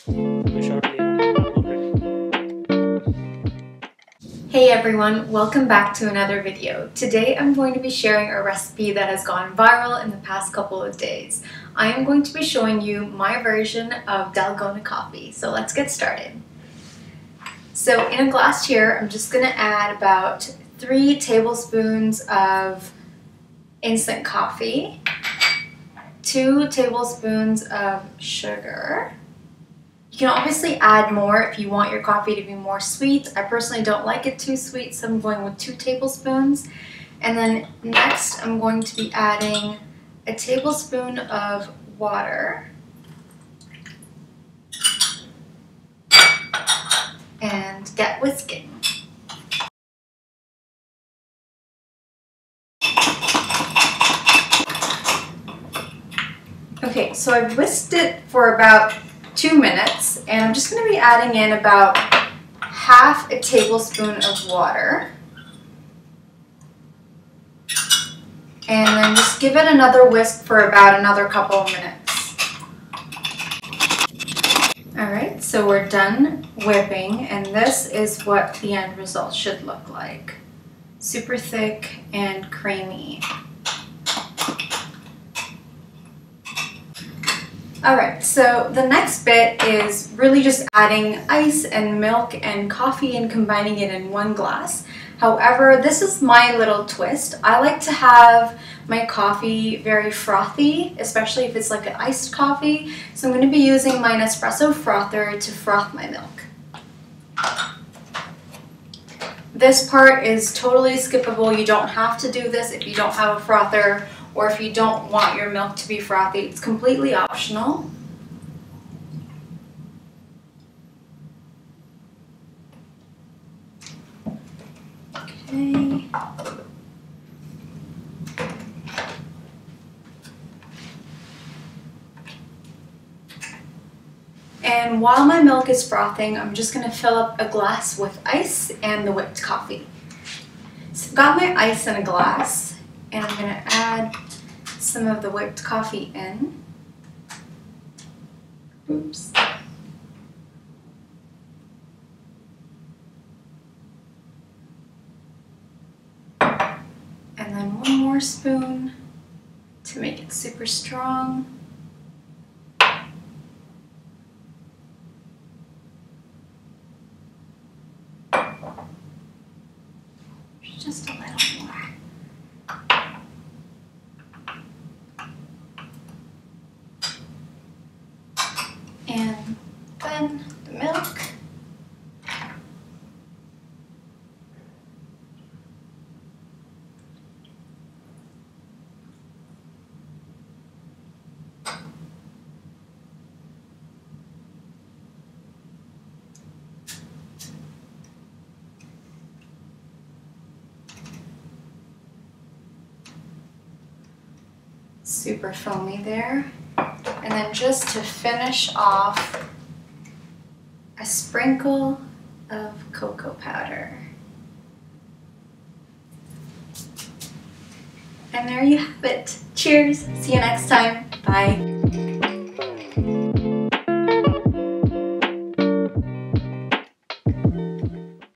Hey everyone, welcome back to another video. Today I'm going to be sharing a recipe that has gone viral in the past couple of days. I am going to be showing you my version of DALGONA coffee, so let's get started. So in a glass here, I'm just going to add about 3 tablespoons of instant coffee, 2 tablespoons of sugar. You can obviously add more if you want your coffee to be more sweet. I personally don't like it too sweet, so I'm going with 2 tablespoons. And then next I'm going to be adding a tablespoon of water. And get whisking. Okay, so I've whisked it for about 2 minutes, and I'm just going to be adding in about half a tablespoon of water. And then just give it another whisk for about another couple of minutes. Alright, so we're done whipping, and this is what the end result should look like. Super thick and creamy. Alright, so the next bit is really just adding ice and milk and coffee and combining it in one glass. However, this is my little twist. I like to have my coffee very frothy, especially if it's like an iced coffee. So I'm going to be using my Nespresso frother to froth my milk. This part is totally skippable. You don't have to do this if you don't have a frother, or if you don't want your milk to be frothy. It's completely optional. Okay. And while my milk is frothing, I'm just going to fill up a glass with ice and the whipped coffee. So I've got my ice in a glass, and I'm going to add some of the whipped coffee in. Oops. And then 1 more spoon to make it super strong. Just a little more. And then the milk. Super foamy there. And then just to finish off, a sprinkle of cocoa powder. And there you have it. Cheers! See you next time. Bye!